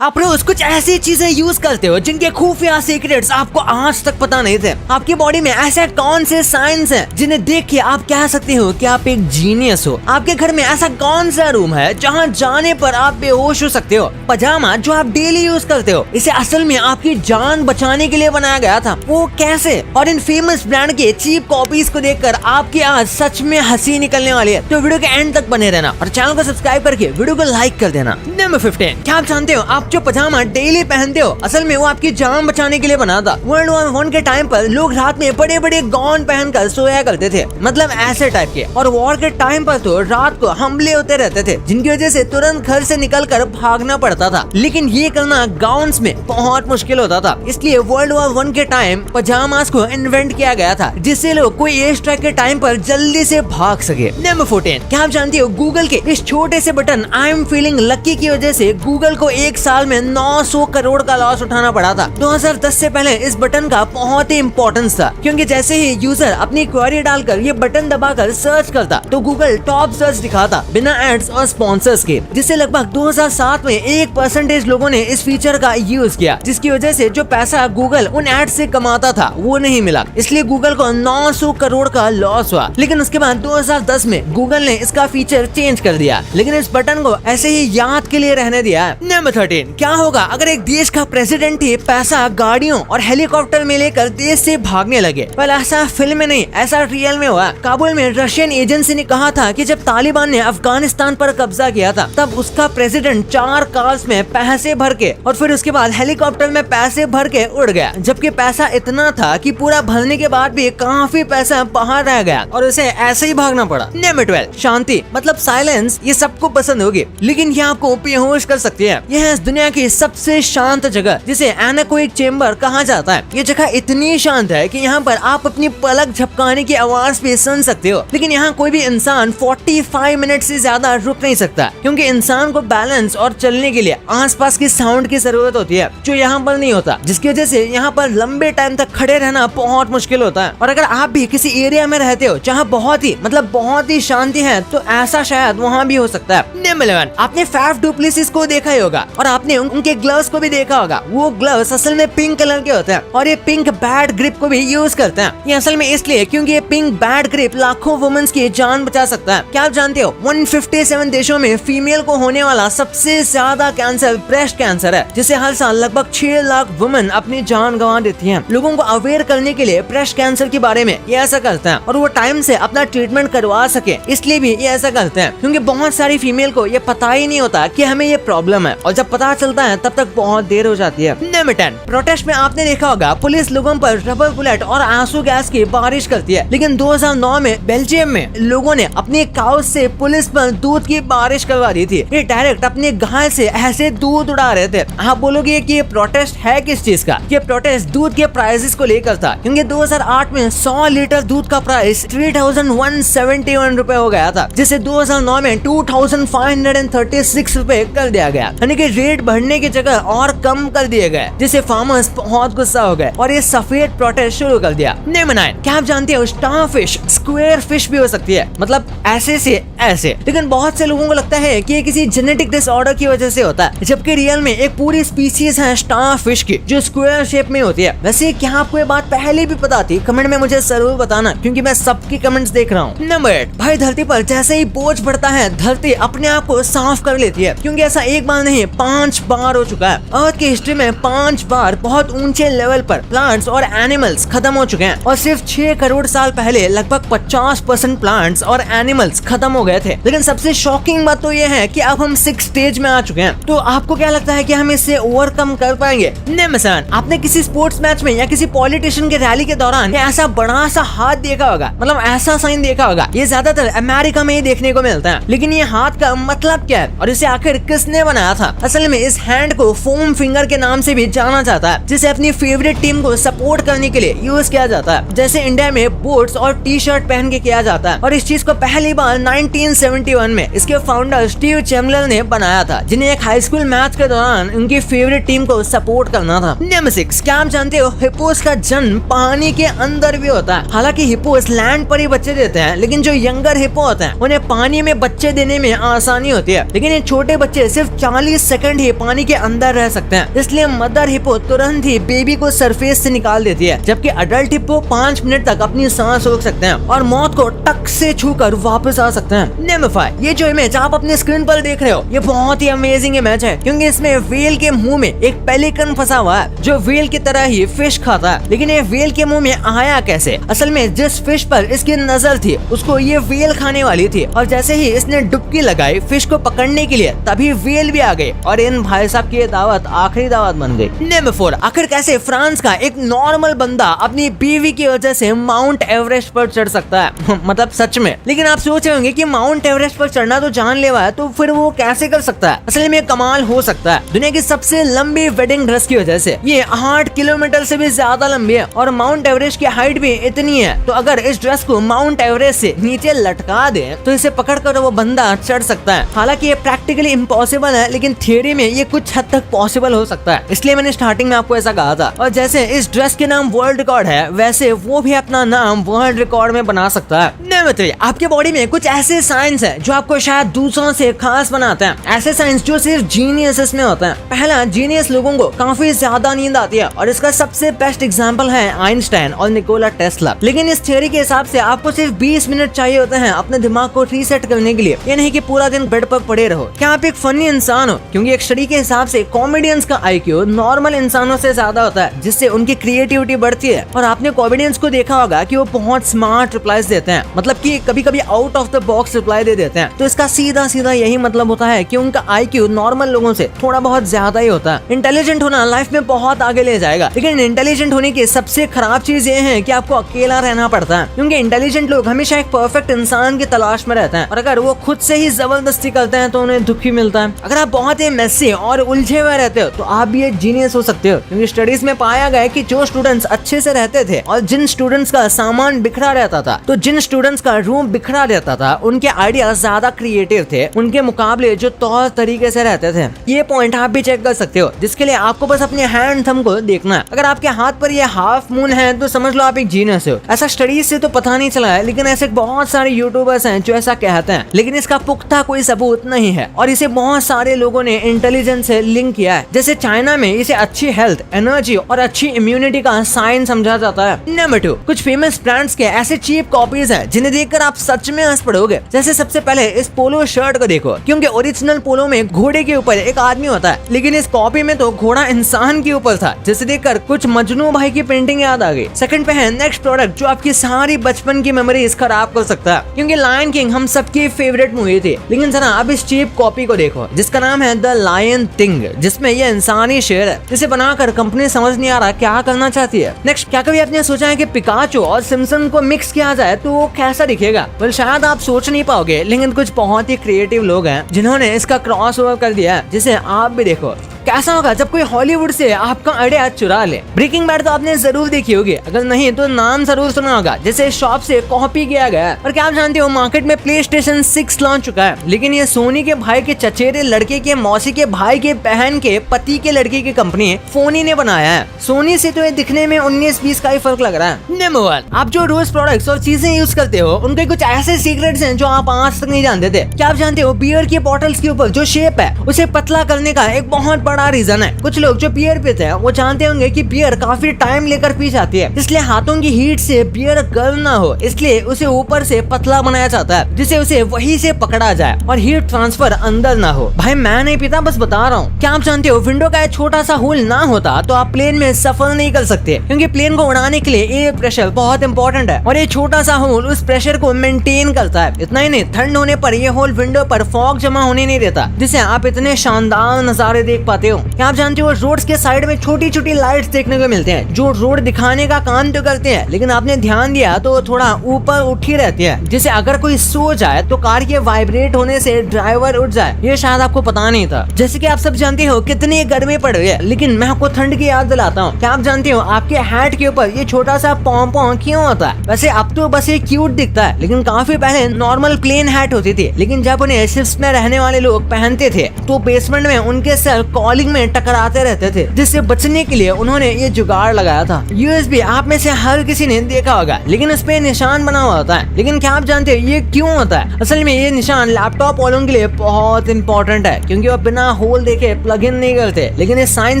आप रोज कुछ ऐसी चीजें यूज करते हो जिनके खुफिया सीक्रेट्स आपको आज तक पता नहीं थे। आपकी बॉडी में ऐसे कौन से साइंस हैं जिन्हें देख के आप कह सकते हो कि आप एक जीनियस हो। आपके घर में ऐसा कौन सा रूम है जहां जाने पर आप बेहोश हो सकते हो। पजामा जो आप डेली यूज करते हो, इसे असल में आपकी जान बचाने के लिए बनाया गया था, वो कैसे? और इन फेमस ब्रांड के चीप कॉपीज को देखकर आपकी आज सच में हंसी निकलने वाली है। तो वीडियो के एंड तक बने रहना और चैनल को सब्सक्राइब करके वीडियो को लाइक कर देना। नंबर 15, क्या आप जानते हो आप जो पजामा डेली पहनते हो, असल में वो आपकी जान बचाने के लिए बना था। वर्ल्ड वॉर 1 के टाइम पर लोग रात में बड़े बड़े गाउन पहनकर सोया करते थे, मतलब ऐसे टाइप के। और वॉर के टाइम पर तो रात को हमले होते रहते थे जिनकी वजह से तुरंत घर से निकलकर भागना पड़ता था। लेकिन ये करना गाउन्स में बहुत मुश्किल होता था, इसलिए वर्ल्ड वॉर 1 के टाइम पजामास को इन्वेंट किया गया था जिससे लोग कोई एयर स्ट्राइक के टाइम पर जल्दी से भाग सके। नंबर 14, क्या आप जानते हो गूगल के इस छोटे से button I am feeling lucky की वजह से गूगल को एक साल में 900 करोड़ का लॉस उठाना पड़ा था। 2010 से पहले इस बटन का बहुत ही इम्पोर्टेंस था, क्योंकि जैसे ही यूजर अपनी क्वेरी डालकर ये बटन दबाकर सर्च करता तो गूगल टॉप सर्च दिखाता बिना एड्स और स्पॉन्सर्स के, जिससे लगभग 2007 में 1% लोगों ने इस फीचर का यूज किया, जिसकी वजह से जो पैसा गूगल उन एड से कमाता था वो नहीं मिला, इसलिए गूगल को 900 करोड़ का लॉस हुआ। लेकिन उसके बाद 2010 में गूगल ने इसका फीचर चेंज कर दिया, लेकिन इस बटन को ऐसे ही याद के लिए रहने दिया। नंबर 13, क्या होगा अगर एक देश का प्रेसिडेंट ही पैसा गाड़ियों और हेलीकॉप्टर में लेकर देश से भागने लगे? पर ऐसा फिल्म में नहीं, ऐसा रियल में हुआ। काबुल में रशियन एजेंसी ने कहा था कि जब तालिबान ने अफगानिस्तान पर कब्जा किया था तब उसका प्रेसिडेंट 4 कार्स में पैसे भर के और फिर उसके बाद हेलीकॉप्टर में पैसे भर के उड़ गया, जबकि पैसा इतना था कि पूरा भरने के बाद भी काफी पैसा बाहर रह गया और उसे ऐसे ही भागना पड़ा। नंबर 12, शांति मतलब साइलेंस, ये सबको पसंद होगी लेकिन ये आपको बेहोश कर सकती है। यह है इस दुनिया की सबसे शांत जगह जिसे एनेकोइक चेंबर कहा जाता है। ये जगह इतनी शांत है कि यहाँ पर आप अपनी पलक झपकाने की आवाज भी सुन सकते हो, लेकिन यहाँ कोई भी इंसान 45 मिनट से ज्यादा रुक नहीं सकता, क्योंकि इंसान को बैलेंस और चलने के लिए आसपास की साउंड की जरूरत होती है जो यहाँ पर नहीं होता, जिसकी वजह से यहाँ पर लंबे टाइम तक खड़े रहना बहुत मुश्किल होता है। और अगर आप भी किसी एरिया में रहते हो जहाँ बहुत ही शांति है तो ऐसा शायद वहाँ भी हो सकता है। नंबर 11, आपने फैफ डु प्लेसिस को देखा ही होगा और आपने उनके ग्लव्स को भी देखा होगा। वो ग्लव्स असल में पिंक कलर के होते हैं और ये पिंक बैड ग्रिप को भी यूज करते हैं। ये असल में इसलिए क्योंकि ये पिंक बैड ग्रिप लाखों वुमेन्स की जान बचा सकता है। क्या आप जानते हो 157 देशों में फीमेल को होने वाला सबसे ज्यादा कैंसर ब्रेस्ट कैंसर है, जिससे हर साल लगभग 6 लाख वुमेन अपनी जान गंवा देती हैं। लोगों को अवेयर करने के लिए ब्रेस्ट कैंसर के बारे में ये ऐसा करते हैं और वो टाइम से अपना ट्रीटमेंट करवा सके, इसलिए भी ये ऐसा करते हैं, क्योंकि बहुत सारी फीमेल को ये पता ही नहीं होता कि हमें ये प्रॉब्लम है और जब पता चलता है तब तक बहुत देर हो जाती है। नंबर 10, प्रोटेस्ट में आपने देखा होगा पुलिस लोगों पर रबर बुलेट और आंसू गैस की बारिश करती है, लेकिन 2009 में बेल्जियम में लोगों ने अपनी काउस से पुलिस पर दूध की बारिश करवा दी थी। ये डायरेक्ट अपने गाय से ऐसे दूध उड़ा रहे थे। आप बोलोगे कि ये प्रोटेस्ट है किस चीज का? ये प्रोटेस्ट दूध के प्राइसेस को लेकर था, क्योंकि 2008 में 100 लीटर दूध का प्राइस 3171 रुपए हो गया था, जिसे 2009 में 2536 रुपए कर दिया गया, यानी कि रेट बढ़ने की जगह और कम कर दिए गए, जिससे फार्मर्स बहुत गुस्सा हो गए और ये सफेद प्रोटेस्ट शुरू कर दिया। नंबर 9, क्या आप जानते हो स्टार फिश स्क्वायर फिश भी हो सकती है, मतलब ऐसे से ऐसे, लेकिन बहुत से लोगों को लगता है कि ये किसी जेनेटिक डिसऑर्डर की वजह से होता है, जबकि रियल में एक पूरी स्पीशीज है स्टार फिश की जो स्क्वायर शेप में होती है। वैसे क्या आपको ये बात पहले भी पता थी? कमेंट में मुझे जरूर बताना, क्योंकि मैं सबकी कमेंट्स देख रहा हूँ। नंबर 8, भाई धरती पर जैसे ही बोझ बढ़ता है धरती अपने आप को साफ कर लेती है, क्योंकि ऐसा एक बार नहीं 5 बार हो चुका है। अर्थ की हिस्ट्री में 5 बार बहुत ऊंचे लेवल पर प्लांट्स और एनिमल्स खत्म हो चुके हैं और सिर्फ 6 करोड़ साल पहले लगभग 50% प्लांट्स और एनिमल्स खत्म हो गए थे। लेकिन सबसे शॉकिंग बात तो ये है कि अब हम 6 स्टेज में आ चुके हैं। तो आपको क्या लगता है कि हम इससे ओवरकम कर पाएंगे? नंबर 7, आपने किसी स्पोर्ट्स मैच में या किसी पॉलिटिशियन के रैली के दौरान ऐसा बड़ा सा हाथ देखा होगा, मतलब ऐसा साइन देखा होगा। ये ज्यादातर अमेरिका में ही देखने को मिलता है, लेकिन ये हाथ का मतलब क्या है और इसे आखिर किसने बनाया था? असल में इस हैंड को फोम फिंगर के नाम से भी जाना जाता है, जिसे अपनी फेवरेट टीम को सपोर्ट करने के लिए यूज किया जाता है। जैसे इंडिया में बोट्स और टी-शर्ट पहन के किया जाता है, और इस चीज को पहली बार 1971 में इसके फाउंडर स्टीव चैमलर ने बनाया था, जिन्हें एक हाई स्कूल मैच के दौरान उनकी फेवरेट टीम को सपोर्ट करना था। नंबर 6, क्या आप जानते हो हिप्पोस का जन्म पानी के अंदर भी होता है। हालांकि हिप्पोस लैंड पर ही बच्चे देते हैं, लेकिन जो यंगर हिप्पो होते हैं उन्हें पानी में बच्चे देने में आसानी होती है, लेकिन ये छोटे बच्चे सिर्फ 40 सेकंड ही पानी के अंदर रह सकते हैं, इसलिए मदर हिप्पो तुरंत ही बेबी को सरफेस से निकाल देती है, जबकि अडल्ट हिप्पो 5 मिनट तक अपनी सांस रोक सकते हैं और मौत को टक से छूकर वापस आ सकते हैं। नेमिफाई, ये जो इमेज आप अपने स्क्रीन पर देख रहे हो, ये बहुत ही अमेजिंग इमेज है, क्योंकि इसमें व्हेल के मुंह में एक पेलिकन फंसा हुआ है जो व्हेल की तरह ही फिश खाता है। लेकिन ये व्हेल के मुंह में आया कैसे? असल में जिस फिश पर इसकी नजर थी उसको ये व्हेल खाने वाली थी, और जैसे ही इसने डुबकी लगाई फिश को पकड़ने के लिए, तभी व्हेल भी आ गई और इन भाई साहब की दावत आखिरी दावत बन गई। नंबर 4, आखिर कैसे फ्रांस का एक नॉर्मल बंदा अपनी बीवी की वजह से माउंट एवरेस्ट पर चढ़ सकता है? मतलब सच में। लेकिन आप सोच रहे होंगे कि माउंट एवरेस्ट पर चढ़ना तो जानलेवा है, तो फिर वो कैसे कर सकता है? असल में कमाल हो सकता है। दुनिया की सबसे लंबी वेडिंग ड्रेस की वजह से ये 8 किलोमीटर से भी ज्यादा लंबी है और माउंट एवरेस्ट की हाइट भी इतनी है, तो अगर इस ड्रेस को माउंट एवरेस्ट से नीचे लटका दे तो इसे पकड़कर वो बंदा चढ़ सकता है। हालांकि ये प्रैक्टिकली इम्पॉसिबल है, लेकिन थियरी में ये कुछ हद तक पॉसिबल हो सकता है, इसलिए मैंने स्टार्टिंग में आपको ऐसा कहा था। और जैसे इस ड्रेस के नाम वर्ल्ड रिकॉर्ड है, वैसे वो भी अपना नाम वर्ल्ड रिकॉर्ड में बना सकता है। नंबर 3, आपके बॉडी में कुछ ऐसे साइंस है जो आपको शायद दूसरों से खास बनाते हैं, ऐसे साइंस जो सिर्फ जीनियस में होते हैं। पहला, जीनियस लोगों को काफी ज्यादा नींद आती है, और इसका सबसे बेस्ट एग्जांपल है आइंस्टाइन और निकोला टेस्ला। लेकिन इस थ्योरी के हिसाब से आपको सिर्फ 20 मिनट चाहिए होते हैं अपने दिमाग को रीसेट करने के लिए, ये नहीं कि पूरा दिन बेड पर पड़े रहो। क्या आप एक फनी इंसान हो? क्योंकि एक स्टडी के हिसाब से कॉमेडियंस का IQ नॉर्मल इंसानों से ज्यादा होता है, जिससे उनकी क्रिएटिविटी बढ़ती है। और आपने कॉमेडियंस को देखा होगा कि वो बहुत स्मार्ट रिप्लाईज देते हैं, मतलब कि कभी कभी out of the box reply दे देते हैं। तो इसका सीधा सीधा यही मतलब होता है कि उनका IQ नॉर्मल लोगों से थोड़ा बहुत ज्यादा ही होता है। इंटेलिजेंट होना लाइफ में बहुत आगे ले जाएगा, लेकिन इंटेलिजेंट होने की सबसे खराब चीज ये है कि आपको अकेला रहना पड़ता है, क्योंकि इंटेलिजेंट लोग हमेशा एक परफेक्ट इंसान की तलाश में रहते हैं, और अगर वो खुद से ही जबरदस्ती करते हैं तो उन्हें दुख ही मिलता है। अगर आप बहुत ही मेसी और उलझे हुए रहते हो तो आप भी एक जीनियस हो सकते हो, क्योंकि स्टडीज में पाया गया कि जो स्टूडेंट्स अच्छे से रहते थे और जिन स्टूडेंट्स का सामान बिखरा रहता था, तो जिन स्टूडेंट्स का रूम बिखरा रहता था, उनके आइडिया ज्यादा क्रिएटिव थे उनके मुकाबले जो तौर तरीके से रहते थे। ये पॉइंट आप भी चेक कर सकते हो, जिसके लिए आपको बस अपने हैंड थंब को देखना है। अगर आपके हाथ पर ये हाफ मून है तो समझ लो आप एक जीनियस हो। ऐसा स्टडीज से तो पता नहीं चला है, लेकिन ऐसे बहुत सारे यूट्यूबर्स हैं जो ऐसा कहते हैं, लेकिन इसका पुख्ता कोई सबूत नहीं है, और इसे बहुत सारे लोगों ने इंटेलिजेंस से लिंक किया है। जैसे चाइना में इसे अच्छी हेल्थ, एनर्जी और अच्छी इम्यूनिटी का साइन समझा जाता है। नंबर 2, कुछ फेमस ब्रांड्स के ऐसे चीप कॉपीज हैं जिन्हें देखकर आप सच में हंस पड़ोगे। जैसे सबसे पहले इस पोलो शर्ट को देखो, क्योंकि ओरिजिनल पोलो में घोड़े के ऊपर एक आदमी होता है, लेकिन इस कॉपी में तो घोड़ा इंसान के ऊपर था, जिसे देखकर कुछ मजनू भाई की पेंटिंग याद आ गई। सेकंड पे है नेक्स्ट प्रोडक्ट जो आपकी सारी बचपन की मेमोरीज खराब कर सकता है, क्योंकि लायन किंग हम सबकी फेवरेट मूवी थी, लेकिन जरा अब इस चीप कॉपी को देखो जिसका नाम है द लायन किंग, जिसमें ये इंसानी शेर है, जिसे बनाकर कंपनी समझ नहीं आ रहा क्या करना चाहती है। नेक्स्ट, क्या कभी आपने सोचा है कि पिकाचो और सिम्पसन को मिक्स किया जाए तो वो कैसा दिखेगा? well, शायद आप सोच नहीं पाओगे, लेकिन कुछ बहुत ही क्रिएटिव लोग हैं जिन्होंने इसका क्रॉस ओवर कर दिया है, जिसे आप भी देखो। कैसा होगा जब कोई हॉलीवुड से आपका आइडिया चुरा ले? ब्रेकिंग बैड तो आपने जरूर देखी होगी, अगर नहीं तो नाम जरूर सुना होगा, जिसे शॉप से कॉपी किया गया है। और क्या आप जानते हो मार्केट में PlayStation 6 लॉन्च चुका है, लेकिन ये सोनी के भाई के चचेरे लड़के के मौसी के भाई के बहन के पति के लड़के की कंपनी फोनी ने बनाया है। सोनी से तो ये दिखने में 19-20 का ही फर्क लग रहा है। नंबर 1, आप जो रोज प्रोडक्ट्स और चीजें यूज करते हो उनके कुछ ऐसे सीक्रेट्स हैं जो आप आज तक नहीं जानते थे। क्या आप जानते हो बियर की बॉटल्स के ऊपर जो शेप है उसे पतला करने का एक बहुत बड़ा रीजन है? कुछ लोग जो बियर पीते हैं वो जानते होंगे कि बियर काफी टाइम लेकर पी जाती है, इसलिए हाथों की हीट से बियर गर्म ना हो, इसलिए उसे ऊपर से पतला बनाया जाता है, जिससे उसे वहीं से पकड़ा जाए और हीट ट्रांसफर अंदर ना हो। भाई मैं नहीं पीता, बस बता रहा हूँ। क्या आप जानते हो विंडो का एक छोटा सा होल ना होता तो आप प्लेन में सफर नहीं कर सकते, क्योंकि प्लेन को उड़ाने के लिए एयर प्रेशर बहुत इंपॉर्टेंट है, और ये छोटा सा होल उस प्रेशर को मेंटेन करता है। इतना ही नहीं, ठंड होने पर ये होल विंडो पर फॉग जमा होने नहीं देता, जिससे आप इतने शानदार नजारे देख पाते हो। क्या आप जानते हो रोड्स के साइड में छोटी छोटी लाइट्स देखने को मिलते हैं जो रोड दिखाने का काम तो करते हैं, लेकिन आपने ध्यान दिया तो थोड़ा ऊपर उठी रहती है, जिससे अगर कोई सो जाए तो कार के वाइब्रेट होने से ड्राइवर उठ जाए। ये शायद आपको पता नहीं था। जैसे कि आप सब जानते हो कितनी गर्मी पड़ रही है, लेकिन मैं आपको ठंड की याद दिलाता हूँ। क्या आप जानते हो आपके हैट के ऊपर ये छोटा सा पॉम क्यों होता है? वैसे अब तो बस ये क्यूट दिखता है, लेकिन काफी पहले नॉर्मल प्लेन हैट होती थी, लेकिन जब उन्हें शिप्स में रहने वाले लोग पहनते थे तो बेसमेंट में उनके सर फॉलिंग में टकराते रहते थे, जिससे बचने के लिए उन्होंने ये जुगाड़ लगाया था। यूएसबी आप में से हर किसी ने देखा होगा, लेकिन उस पे निशान बना हुआ होता है। लेकिन क्या आप जानते हो ये क्यों होता है? असल में ये निशान लैपटॉप वालों के लिए बहुत इंपॉर्टेंट है, क्योंकि वो बिना होल देखे प्लग इन नहीं करते, लेकिन इस साइन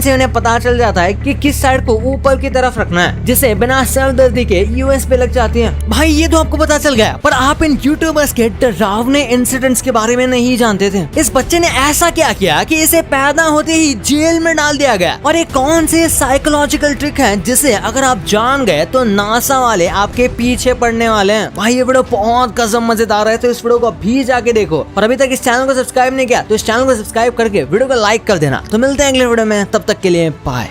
से उन्हें पता चल जाता है कि किस साइड को ऊपर की तरफ रखना है, जिससे बिना सर दर्दी के यूएस पे लग जाती है। भाई ये तो आपको पता चल गया, पर आप इन यूट्यूबर्स के डरावने इंसिडेंट्स के बारे में नहीं जानते थे। इस बच्चे ने ऐसा क्या किया कि इसे पैदा होते ही जेल में डाल दिया गया, और ये कौन से साइकोलॉजिकल ट्रिक है जिसे अगर आप जान गए तो नासा वाले आपके पीछे पड़ने वाले हैं। भाई ये वीडियो बहुत कसम मजेदार है, तो इस वीडियो को भी जाके देखो, और अभी तक इस चैनल को सब्सक्राइब नहीं किया तो इस चैनल को सब्सक्राइब करके वीडियो को लाइक कर देना। तो मिलते हैं अगले वीडियो में, तब तक के लिए बाय।